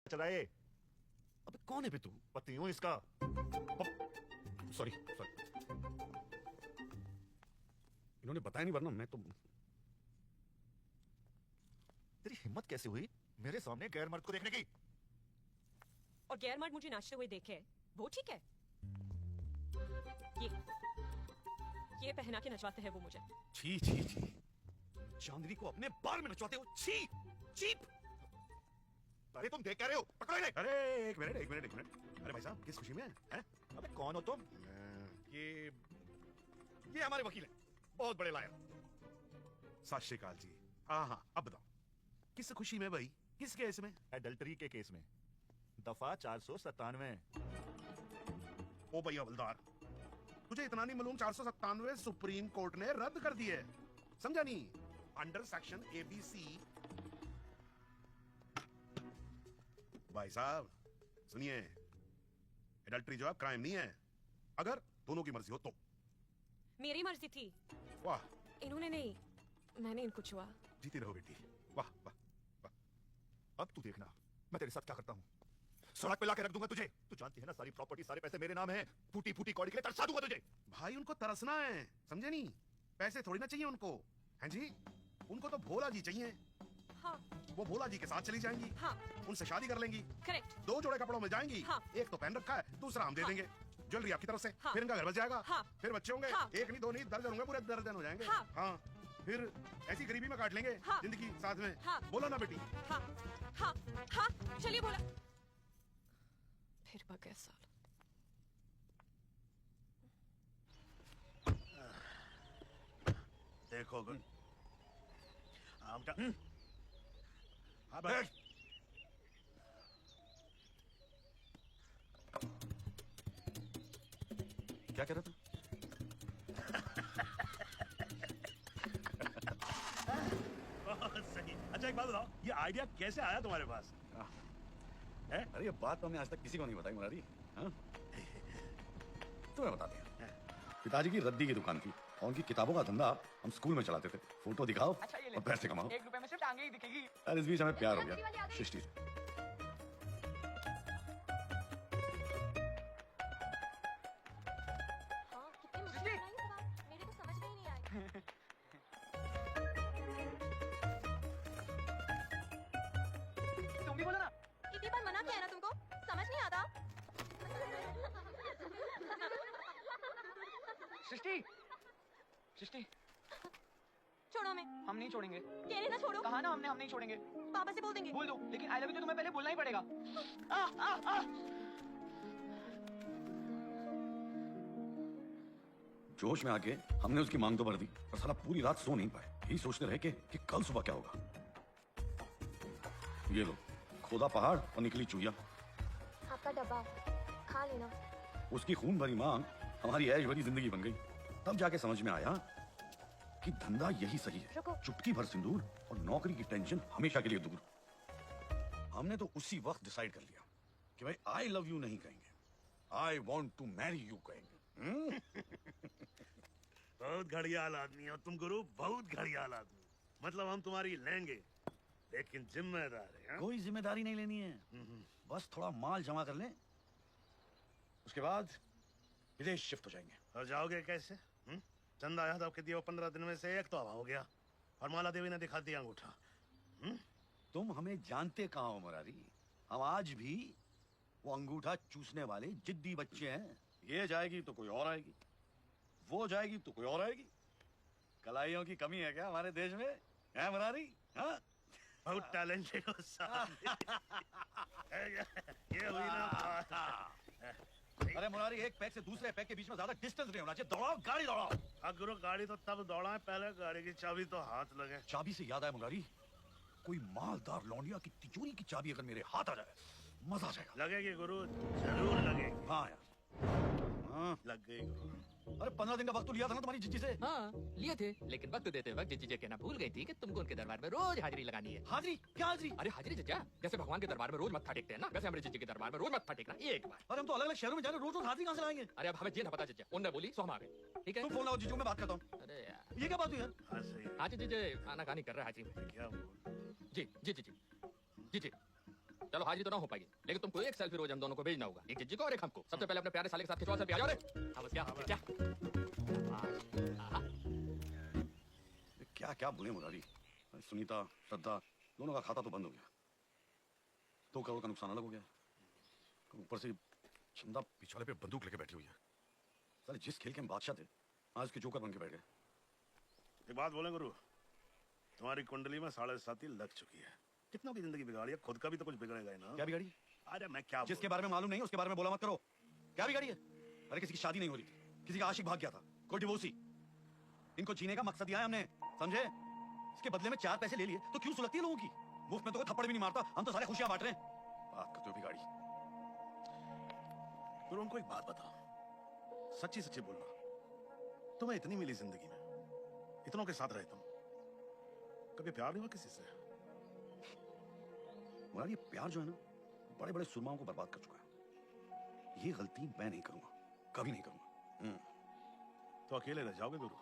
चला है। अबे कौन है बे तू? पति हूं इसका। सॉरी सॉरी, इन्होंने बताया नहीं वरना मैं तो। तेरी हिम्मत कैसे हुई मेरे सामने गैर मर्द को देखने की? और गैर मर्द मुझे नाचते हुए देखे वो ठीक है? ये पहना के नचवाते हैं वो मुझे। छी छी छी, चांदनी को अपने बाल में नचवाते हो। छी चीप। अरे तुम देख क्या रहे हो? पकड़ो इन्हें। अरे एक मिनट एक मिनट एक मिनट। अरे भाई साहब किस खुशी में हैं? अबे कौन हो तुम? ये हमारे वकील हैं, बहुत बड़े लायर। सत श्री अकाल जी। हाँ हाँ, अब बताओ किस खुशी में भाई? किस केस में? एडल्टरी के केस में, दफा 497। ओ भैया हवलदार, तुझे इतना नहीं मालूम 497 सुप्रीम कोर्ट ने रद्द कर दी है, समझा नहीं? Under section ABC। भाई साहब सुनिए, एडल्टरी जो है क्राइम नहीं है, अगर दोनों की मर्जी हो तो। मेरी मर्जी थी। वाह, इन्होंने नहीं, मैंने इनको छुआ। जीती रहो बेटी। वाह वाह वाह। अब तू देखना मैं तेरे साथ क्या करता हूँ। सड़क पे लाके रख दूंगा तुझे। तू जानती है ना सारी प्रॉपर्टी सारे पैसे मेरे नाम है। फूटी फूटी कौड़ी के लिए तरसा दूंगा तुझे। भाई उनको तरसना है, समझे नहीं? पैसे थोड़ी ना चाहिए उनको, हैं जी? उनको तो भोला जी चाहिए। हाँ। वो भोला जी के साथ चली जाएंगी। हाँ। उनसे शादी कर लेंगी। करेक्ट। 2 जोड़े कपड़ों में जाएंगी। हाँ। एक तो पहन रखा है, दूसरा हम दे हाँ। देंगे ज्वेलरी आपकी तरफ से। हाँ। फिर इनका घर बस जाएगा। हाँ। फिर बच्चे होंगे। हाँ। 1 नहीं 2 नहीं दर्जन होंगे, पूरे दर्जन हो जाएंगे। हाँ। हाँ। फिर ऐसी गरीबी में काट लेंगे। हाँ। जिंदगी साथ में। हाँ। बोलो ना बेटी। हाँ हाँ हाँ, चलिए बोला। फिर बगैर साल। देखो आमटा। हाँ भाई। क्या कह रहा था? बहुत सही। अच्छा एक बात बताओ, ये आइडिया कैसे आया तुम्हारे पास? है? अरे ये बात तो हमने आज तक किसी को नहीं बताई मुरारी। हाँ? तुम्हें बताते हैं। पिताजी की रद्दी की दुकान थी और उनकी किताबों का धंधा हम स्कूल में चलाते थे। फोटो दिखाओ अच्छा ये ले, और पैसे कमाओ। 1 रुपए में सिर्फ टांगे ही दिखेगी। और इस बीच हमें प्यार हो गया सृष्टि से। हाँ, कितनी मुश्किल है ये सवाल, मेरे को समझ में ही नहीं आया। तुम भी बोलो ना। कितनी बार मना किया है ना तुमको, समझ नहीं आता। सृष्टि, सृष्टि, छोड़ो हमें। हम नहीं छोड़ेंगे। कह रहे ना छोड़ो। कहा ना हमने, हम नहीं छोड़ेंगे। पापा से बोल देंगे। बोल दो, लेकिन आई लव यू तो तुम्हें पहले बोलना ही पड़ेगा। आ, आ, आ। जोश में आके हमने उसकी मांग तो भर दी, पर साला पूरी रात सो नहीं पाए। यही सोचते रहे कि कल सुबह क्या होगा। ये लो, खोदा पहाड़ और निकली चुईया। आपका डब्बा खा लेना। उसकी खून भरी मांग हमारी ऐश भरी जिंदगी बन गई। तब जाके समझ में आया कि धंधा यही सही है। रुको। चुटकी भर सिंदूर और नौकरी की टेंशन हमेशा के लिए दूर। हमने तो उसी वक्त डिसाइड कर लिया कि भाई आई लव यू नहीं कहेंगे, I want to marry you कहेंगे। बहुत घड़ियाल आदमी हो तुम गुरु, बहुत घड़ियाल आदमी। मतलब हम तुम्हारी लेंगे लेकिन जिम्मेदार है। हाँ? कोई जिम्मेदारी नहीं लेनी है, बस थोड़ा माल जमा कर लें, उसके बाद विदेश शिफ्ट हो जाएंगे। और जाओगे कैसे? चंदा यादव के दिए 15 दिन में से एक तो हवा हो गया और माला देवी ने दिखा दिया अंगूठा। तुम हमें जानते कहाँ हो मुरारी, हम आज भी वो अंगूठा चूसने वाले जिद्दी बच्चे हैं। ये जाएगी तो कोई और आएगी, वो जाएगी तो कोई और आएगी। कलाइयों की कमी है क्या हमारे देश में? है मुरारी? हाँ? बहुत टैलेंटेड हो साहब। ये हुई ना बात। अरे मुरारी, एक पैक से दूसरे पैक के बीच में ज्यादा डिस्टेंस नहीं होना चाहिए। दौड़ाओ, गाड़ी दौड़ाओ। हाँ गुरु, गाड़ी तो तब दौड़ा, पहले गाड़ी की चाबी तो हाथ लगे। चाबी से याद आया मुरारी, कोई मालदार लौंडिया की तिजोरी की चाबी अगर मेरे हाथ आ जाए मजा आ जाएगा। लगेगी गुरु, जरूर लगेगी। हाँ यार। हाँ। लग गई गुरु। अरे 15 दिन का वक्त तो लिया था ना तुम्हारी जिज्जी से। हाँ लिए थे, लेकिन वक्त देते वक्त जिज्जी जी कहना भूल गई थी कि तुमको उनके दरबार में रोज हाजिरी लगानी है। हाजिरी? क्या हाजिरी? अरे हाजिरी जज्जा, जैसे भगवान के दरबार में रोज मत्था टेकते हैं ना, वैसे हमारे जिज्जी के दरबार में रोज मत्था टेकना एक बार। अरे हम तो अलग अलग शहरों में जा रहे हैं, रोज रोज हाजिरी कहाँ से लाएंगे? अरे अब हमें ये ना पता जज्जा, उनने बोली सो हम आ गए। ठीक है, तुम फोन लाओ जीजू, मैं बात करता हूँ। अरे यार ये क्या बात हुई यार? हाँ सही हाँ जी जी आना कहानी कर रहा है हाजिरी में। है। क्या बोल? जी जी जी जी जी जी चलो हाजिरी तो ना हो पाएगी, लेकिन तुमको एक सेल्फी रोज हम दोनों को भेजना होगा, एक जिज्जी को और एक हमको। सबसे पहले अपने प्यारे साले के साथ खिंचवा सेल्फी, आ जाओ रे। हाँ बस क्या क्या क्या क्या बोले मुरारी। सुनीता श्रद्धा दोनों का खाता तो बंद हो गया, 2 करोड़ का नुकसान अलग हो गया, ऊपर से चंदा पिछवाड़े पे बंदूक लेके बैठी हुई है। साले जिस खेल के हम बादशाह थे आज उसके जोकर बन के बैठ गए। एक बात बोले गुरु, तुम्हारी कुंडली में 7.5 लग चुकी है। कितनों की जिंदगी बिगाड़ी है, खुद का भी तो कुछ बिगड़ेगा ही ना। क्या बिगाड़ी? अरे मैं क्या जिसके बारे में मालूम नहीं उसके बारे में बोला मत करो। क्या बिगाड़ी है? अरे किसी की शादी नहीं हो रही थी, किसी का आशिक भाग गया था, कोई डिवोर्सी। इनको जीने का मकसद दिया है हमने, समझे? इसके बदले में 4 पैसे ले लिए तो क्यों सुलगती है लोगों की? मुफ्त में तो कोई थप्पड़ भी नहीं मारता, हम तो सारे खुशियां बांट रहे हैं। बात करते हो बिगाड़ी। गुरु हमको एक बात बताओ, सच्ची सच्ची बोलना, तुम्हें इतनी मिली जिंदगी में, इतनों के साथ रहे तुम, कभी प्यार नहीं हुआ किसी से? मुरारी ये प्यार जो है ना बड़े बड़े सुरमाओं को बर्बाद कर चुका है। ये गलती मैं नहीं करूंगा, कभी नहीं करूंगा। तो अकेले रह जाओगे गुरु?